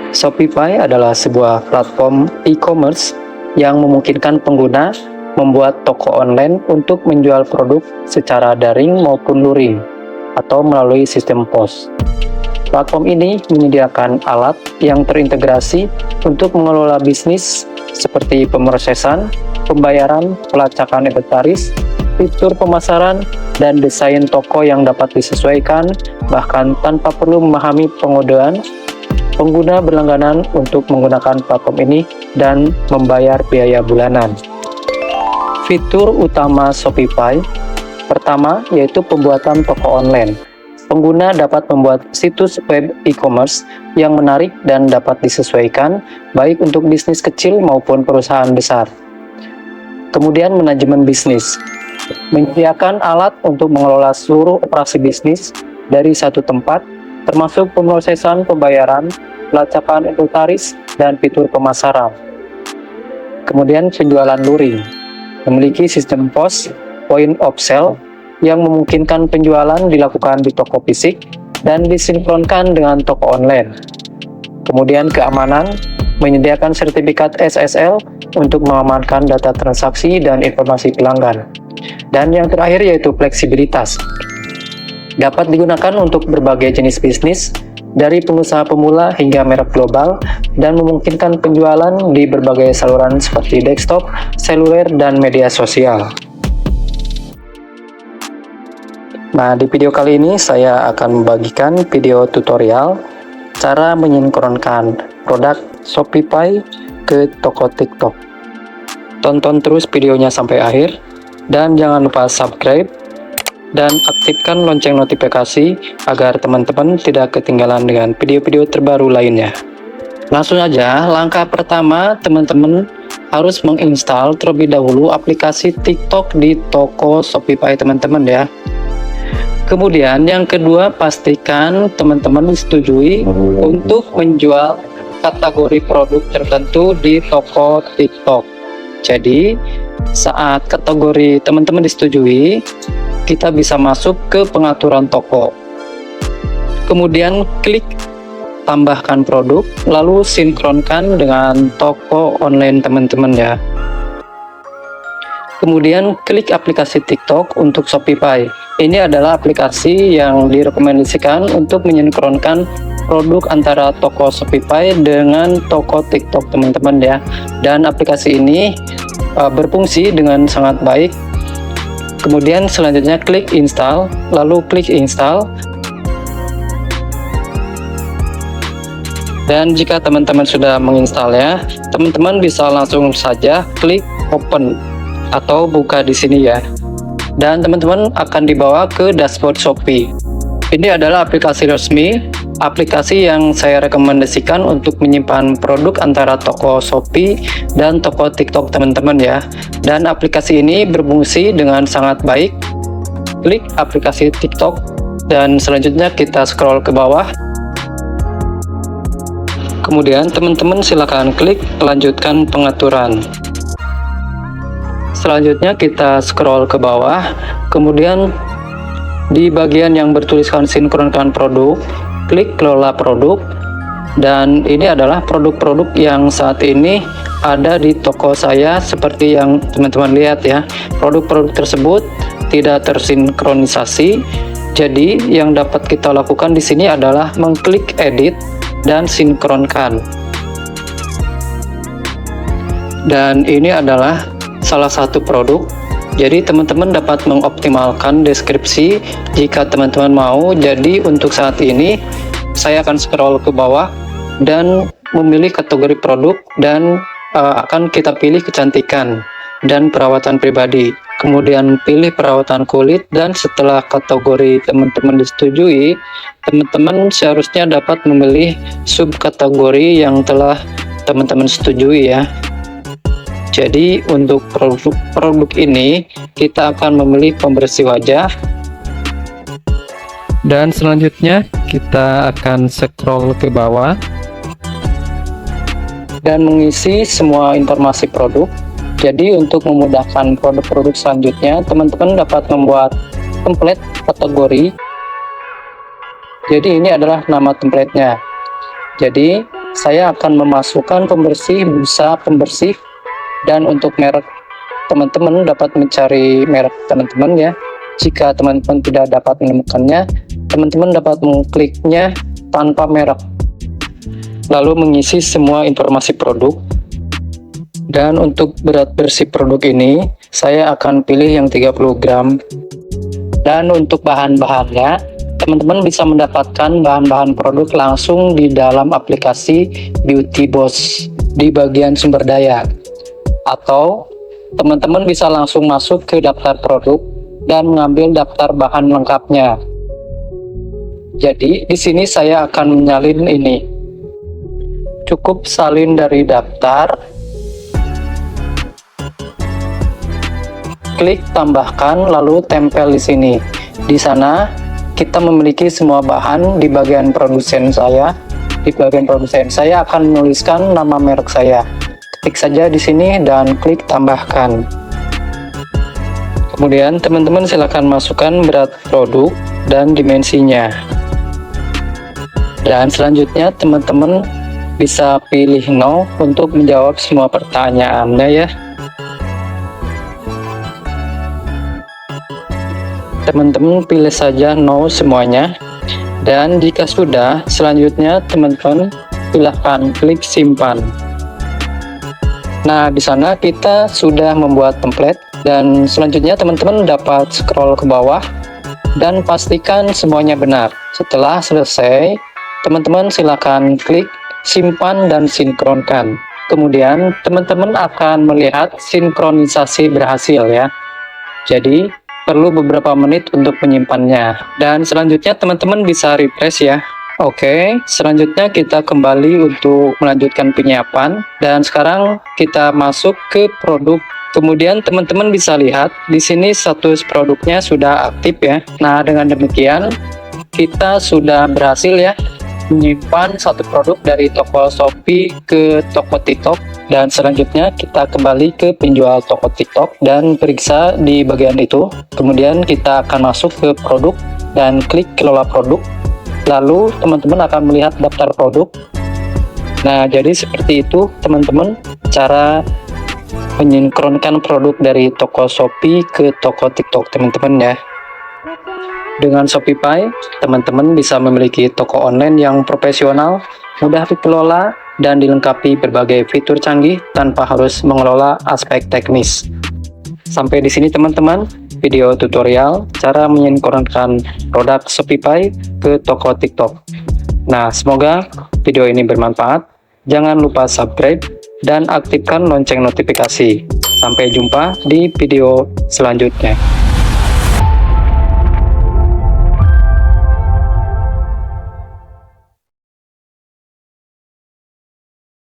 Shopify adalah sebuah platform e-commerce yang memungkinkan pengguna membuat toko online untuk menjual produk secara daring maupun luring atau melalui sistem pos. Platform ini menyediakan alat yang terintegrasi untuk mengelola bisnis seperti pemrosesan, pembayaran, pelacakan inventaris, fitur pemasaran, dan desain toko yang dapat disesuaikan bahkan tanpa perlu memahami pengodean. Pengguna berlangganan untuk menggunakan platform ini dan membayar biaya bulanan. Fitur utama Shopify pertama yaitu pembuatan toko online. Pengguna dapat membuat situs web e-commerce yang menarik dan dapat disesuaikan baik untuk bisnis kecil maupun perusahaan besar. Kemudian manajemen bisnis, menyediakan alat untuk mengelola seluruh operasi bisnis dari satu tempat, termasuk pemrosesan pembayaran, pelacakan inventaris, dan fitur pemasaran. Kemudian penjualan luring, memiliki sistem pos, point of sale, yang memungkinkan penjualan dilakukan di toko fisik dan disinkronkan dengan toko online. Kemudian keamanan, menyediakan sertifikat SSL untuk mengamankan data transaksi dan informasi pelanggan. Dan yang terakhir yaitu fleksibilitas. Dapat digunakan untuk berbagai jenis bisnis, dari pengusaha pemula hingga merek global, dan memungkinkan penjualan di berbagai saluran seperti desktop, seluler, dan media sosial. Nah, di video kali ini saya akan membagikan video tutorial cara menyinkronkan produk Shopify ke toko TikTok. Tonton terus videonya sampai akhir, dan jangan lupa subscribe dan aktifkan lonceng notifikasi agar teman-teman tidak ketinggalan dengan video-video terbaru lainnya. Langsung aja, langkah pertama teman-teman harus menginstal terlebih dahulu aplikasi TikTok di toko Shopify teman-teman ya. Kemudian yang kedua, pastikan teman-teman disetujui untuk menjual kategori produk tertentu di toko TikTok. Jadi saat kategori teman-teman disetujui, kita bisa masuk ke pengaturan toko. Kemudian klik tambahkan produk, lalu sinkronkan dengan toko online teman-teman ya. Kemudian klik aplikasi TikTok untuk Shopify. Ini adalah aplikasi yang direkomendasikan untuk menyinkronkan produk antara toko Shopify dengan toko TikTok teman-teman ya. Dan aplikasi ini berfungsi dengan sangat baik. Kemudian selanjutnya klik install, lalu klik install. Dan jika teman-teman sudah menginstal ya, teman-teman bisa langsung saja klik open atau buka di sini ya. Dan teman-teman akan dibawa ke dashboard Shopee. Ini adalah aplikasi resmi, aplikasi yang saya rekomendasikan untuk menyimpan produk antara toko Shopee dan toko TikTok teman-teman ya. Dan aplikasi ini berfungsi dengan sangat baik. Klik aplikasi TikTok dan selanjutnya kita scroll ke bawah. Kemudian teman-teman silakan klik lanjutkan pengaturan. Selanjutnya kita scroll ke bawah, kemudian di bagian yang bertuliskan sinkronkan produk, klik kelola produk. Dan ini adalah produk-produk yang saat ini ada di toko saya seperti yang teman-teman lihat ya. Produk-produk tersebut tidak tersinkronisasi. Jadi yang dapat kita lakukan di sini adalah mengklik edit dan sinkronkan. Dan ini adalah salah satu produk. Jadi teman-teman dapat mengoptimalkan deskripsi jika teman-teman mau. Jadi untuk saat ini saya akan scroll ke bawah dan memilih kategori produk dan akan kita pilih kecantikan dan perawatan pribadi. Kemudian pilih perawatan kulit, dan setelah kategori teman-teman disetujui, teman-teman seharusnya dapat memilih subkategori yang telah teman-teman setujui ya. Jadi untuk produk ini kita akan memilih pembersih wajah, dan selanjutnya kita akan scroll ke bawah dan mengisi semua informasi produk. Jadi untuk memudahkan produk-produk selanjutnya, teman-teman dapat membuat template kategori. Jadi ini adalah nama template-nya. Jadi saya akan memasukkan pembersih, busa pembersih, dan untuk merek teman-teman dapat mencari merek teman-teman ya. Jika teman-teman tidak dapat menemukannya, teman-teman dapat mengkliknya tanpa merek, lalu mengisi semua informasi produk. Dan untuk berat bersih produk ini, saya akan pilih yang 30 gram. Dan untuk bahan-bahannya, teman-teman bisa mendapatkan bahan-bahan produk langsung di dalam aplikasi Beauty Boss di bagian sumber daya. Atau teman-teman bisa langsung masuk ke daftar produk dan mengambil daftar bahan lengkapnya. Jadi di sini saya akan menyalin ini. Cukup salin dari daftar, klik tambahkan, lalu tempel di sini. Di sana kita memiliki semua bahan. Di bagian produsen saya, saya akan menuliskan nama merek saya. Ketik saja di sini dan klik tambahkan. Kemudian teman-teman silakan masukkan berat produk dan dimensinya. Dan selanjutnya teman-teman bisa pilih no untuk menjawab semua pertanyaannya ya. Teman-teman pilih saja no semuanya. Dan jika sudah, selanjutnya teman-teman silahkan klik simpan. Nah, di sana kita sudah membuat template, dan selanjutnya teman-teman dapat scroll ke bawah dan pastikan semuanya benar. Setelah selesai, teman-teman silakan klik simpan dan sinkronkan. Kemudian teman-teman akan melihat sinkronisasi berhasil ya. Jadi perlu beberapa menit untuk menyimpannya, dan selanjutnya teman-teman bisa refresh ya. Oke, selanjutnya kita kembali untuk melanjutkan penyiapan, dan sekarang kita masuk ke produk. Kemudian teman-teman bisa lihat di sini status produknya sudah aktif ya. Nah, dengan demikian kita sudah berhasil ya menyimpan satu produk dari toko Shopee ke toko TikTok. Dan selanjutnya kita kembali ke penjual toko TikTok dan periksa di bagian itu. Kemudian kita akan masuk ke produk dan klik kelola produk. Lalu teman-teman akan melihat daftar produk. Nah, jadi seperti itu teman-teman cara menyinkronkan produk dari toko Shopee ke toko TikTok teman-teman ya. Dengan Shopify, teman-teman bisa memiliki toko online yang profesional, mudah dikelola, dan dilengkapi berbagai fitur canggih tanpa harus mengelola aspek teknis. Sampai di sini teman-teman, video tutorial cara menyinkronkan produk Shopify ke toko TikTok. Nah, semoga video ini bermanfaat. Jangan lupa subscribe dan aktifkan lonceng notifikasi. Sampai jumpa di video selanjutnya.